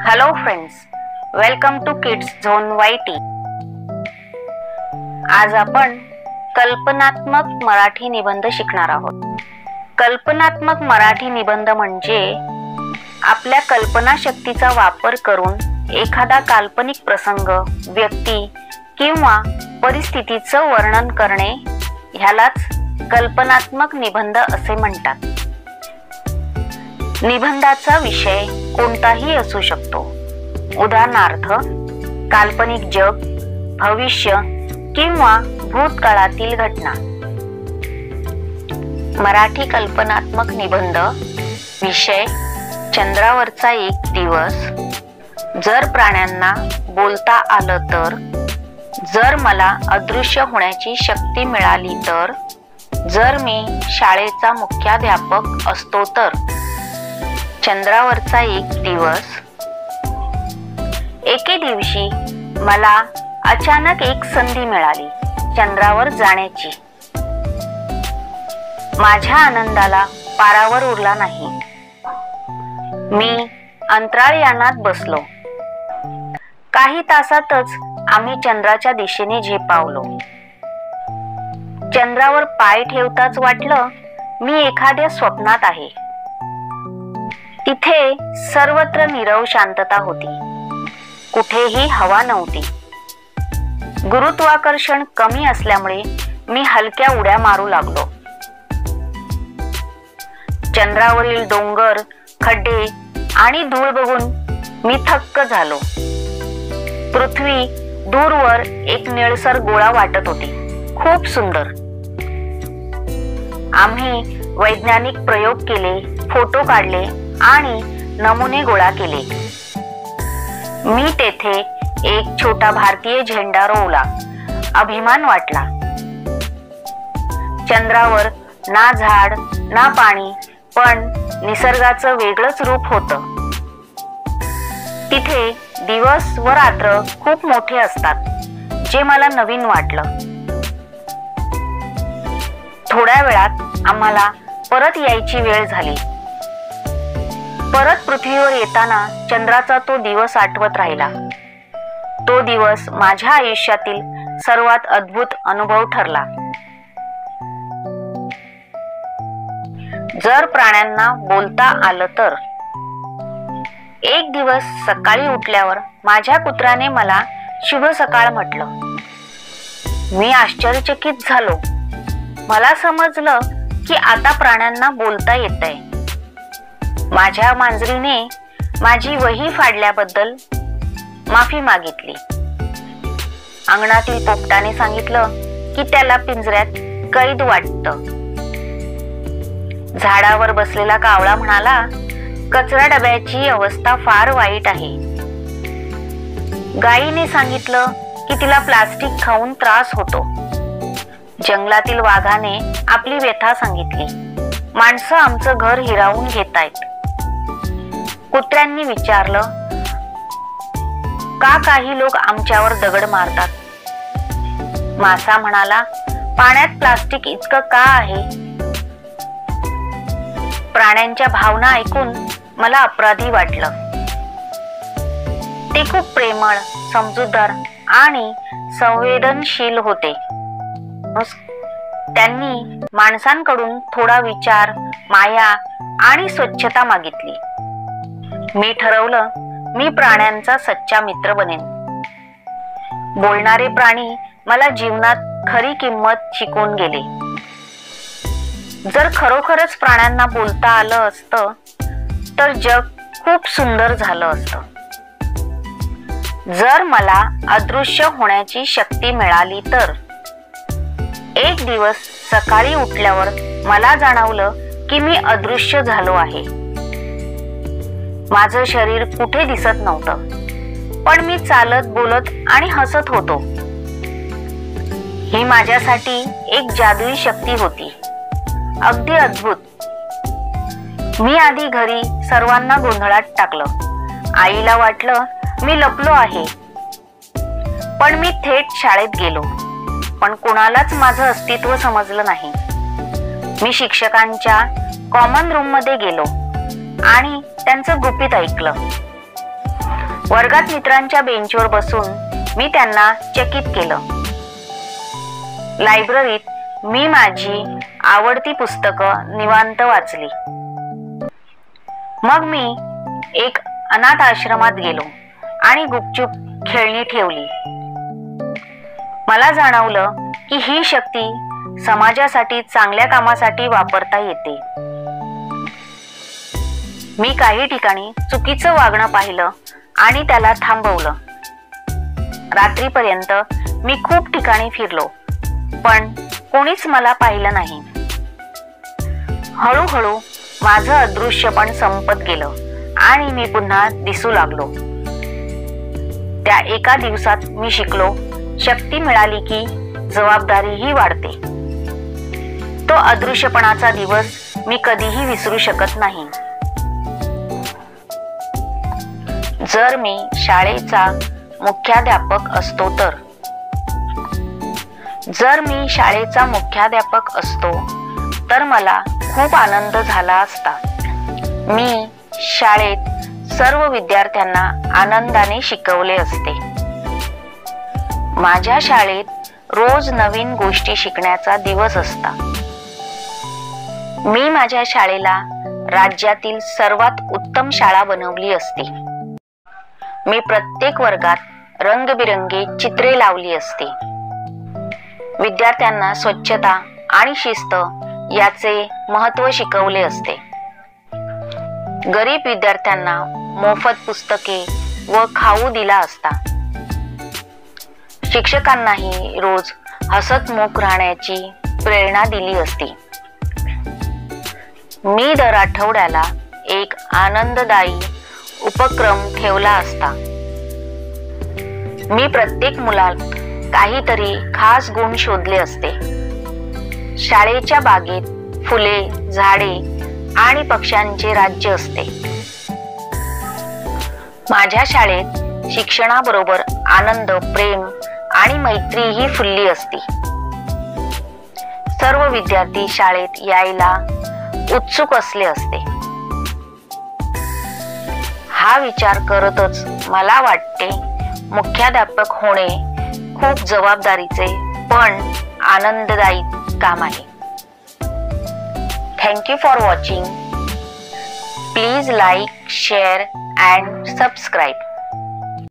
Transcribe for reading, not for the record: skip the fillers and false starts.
Hello friends, welcome to kids zone YT। आज आपण कल्पनात्मक मराठी निबंध शिकणार आहोत। कल्पनात्मक मराठी निबंध म्हणजे आपल्या कल्पनाशक्तीचा वापर करून एखादा काल्पनिक प्रसंग, व्यक्ती किंवा परिस्थितीचं वर्णन करणे, ह्यालाच कल्पनात्मक निबंध असे म्हणतात। निबंधाचा विषय कोणताही असू शकतो। उदाहरणार्थ काल्पनिक जग, भविष्य किंवा भूतकाळातील घटना। मराठी कल्पनात्मक निबंध विषय चंद्रावरचा एक दिवस, जर प्राण्यांना बोलता आलं तर, जर मला अदृश्य होण्याची शक्ती मिळाली तर, जर मी शाळेचा मुख्याध्यापक असतो तर। चंद्रावरचा एक दिवस। एके दिवशी मला अचानक एक संधी मिळाली चंद्रावर जाण्याची। माझ्या आनंदाला पारावर उरला नाही। मी अंतराळयानात बसलो। काही तासातच आम्ही चंद्राच्या दिशेने झेपावलो। चंद्रावर पाय ठेवताच वाटलं मी एखाद्या स्वप्नात आहे। तिथे सर्वत्र नीरव शांतता होती। कुठेही हवा नव्हती। गुरुत्वाकर्षण कमी असल्यामुळे मी हलक्या उड्या मारू लागलो। चंद्रावरील डोंगर, खड्डे आणि धूळ बघून मी थक्क झालो। पृथ्वी दूरवर एक निळसर गोळा वाटत होती, खूप सुंदर। आम्ही वैज्ञानिक प्रयोग केले, फोटो काढले आणि नमुने गोळा केले। मी तेथे एक छोटा भारतीय झेंडा रोवला। अभिमान वाटला। चंद्रावर ना झाड ना पाणी, पण निसर्गाचं वेगळंच रूप होतं। तिथे दिवस व रात्र खूप मोठे असतात, जे मला नवीन वाटलं। थोड्या वेळात आम्हाला परत यायची वेळ झाली। परत पृथ्वीवर येताना चंद्राचा तो दिवस आठवत राहिला। तो दिवस माझ्या आयुष्यातील सर्वात अद्भुत अनुभव ठरला। जर प्राण्यांना बोलता आलं तर। एक दिवस सकाळी उठल्यावर माझ्या कुत्र्याने मला शुभ सकाळ म्हटलं। मी आश्चर्यचकित झालो। मला समजलं की आता प्राण्यांना बोलता येतंय। माझ्या मांजरीने माझी वही फाडल्याबद्दल माफी मागितली। अंगणातील पोपटाने सांगितलं की त्याला पिंजऱ्यात कैद वाटतं। झाडावर बसलेला कावळा म्हणाला, कचरा डब्याची अवस्था फार वाईट आहे। गायीने सांगितलं की तिला प्लास्टिक खाऊन त्रास होतो। जंगलातील वाघाने आपली व्यथा सांगितली, माणसं आमचं घर हिरावून घेतायत। कुत्र्यांनी विचारलं, का काही लोक आमच्यावर दगड मारतात? मासा म्हणाला, पाण्यात प्लास्टिक इतकं का आहे? प्राण्यांच्या भावना ऐकून मला अपराधी वाटलं। ते खूप प्रेमळ, समजूतदार आणि संवेदनशील होते। त्यांनी माणसांकडून थोडा विचार, माया आणि स्वच्छता मागितली। मी ठरवलं मी प्राण्यांचा सच्चा मित्र बनेन। बोलणारे प्राणी मला जीवनात खरी किंमत शिकवून गेले। जर खरोखरच प्राण्यांना बोलता आलं असतं तर जग खूप सुंदर झालं असतं। जर मला अदृश्य होण्याची शक्ती मिळाली तर। एक दिवस सकाळी उठल्यावर मला जाणवलं की मी अदृश्य झालो आहे। माझं शरीर कुठे दिसत नव्हतं, पण मी चालत, बोलत आणि हसत होतो। ही माझ्यासाठी एक जादुई शक्ती होती, अगदी अद्भुत। मी आधी घरी सर्वांना गोंधळात टाकलं। आईला वाटलं मी लपलो आहे, पण मी थेट शाळेत गेलो, पण कोणालाच माझं अस्तित्व समजलं नाही। मी शिक्षकांच्या कॉमन रूम मध्ये गेलो आणि त्यांचं गुपित ऐकलं। वर्गात मित्रांच्या बेंचवर बसून मी त्यांना चकित केलं. लायब्ररीत मी माझी आवडती पुस्तकं निवांत वाचली. मग मी एक अनाथ आश्रमात गेलो आणि गुपचूप खेळणी ठेवली. मला जाणवलं की ही शक्ती समाजासाठी चांगल्या कामासाठी वापरता येते. मी काही ठिकाणी चुकीचं वागणं पाहिलं आणि त्याला थांबवलं. रात्रीपर्यंत मी खूप ठिकाणी फिरलो, पण कोणीच मला पाहिलं नाही. हळूहळू माझं अदृश्यपण संपत गेलं आणि मी पुन्हा दिसू लागलो. त्या एका दिवसात मी शिकलो, शक्ती मिळाली की जबाबदारीही वाढते. तो अदृश्यपणाचा दिवस मी कधीही विसरू शकत नाही. जर मी शाळेचा मुख्याध्यापक असतो तर मला खूप आनंद झाला असता. मी शाळेत सर्व विद्यार्थ्यांना आनंदाने शिकवले असते. माझ्या शाळेत रोज नवीन गोष्टी शिकण्याचा दिवस असता. मी माझ्या शाळेला राज्यातील सर्वात उत्तम शाळा बनवली असती. मी प्रत्येक वर्गात रंगबिरंगी चित्रे लावली असती. विद्यार्थ्यांना स्वच्छता आणि शिस्त याचे महत्त्व शिकवले असते. गरीब विद्यार्थ्यांना मोफत पुस्तके व खाऊ दिला असता. शिक्षकांनाही रोज हसतमुख राहण्याची प्रेरणा दिली असती. मी दर आठवड्याला एक आनंददायी उपक्रम ठेवला असता. मी प्रत्येक मुलात काहीतरी खास गुण शोधले असते. शाळेच्या बागेत फुले, झाडे आणि पक्ष्यांचे राज्य असते. माझ्या शाळेत शिक्षणाबरोबर आनंद, प्रेम आणि मैत्री ही फुलली असती. सर्व विद्यार्थी शाळेत यायला उत्सुक असले असते. हा विचार करतच मला वाटते, मुख्याध्यापक होणे खूप जबाबदारीचे पण आनंददायी काम आहे. Thank you for watching. Please like, share and subscribe.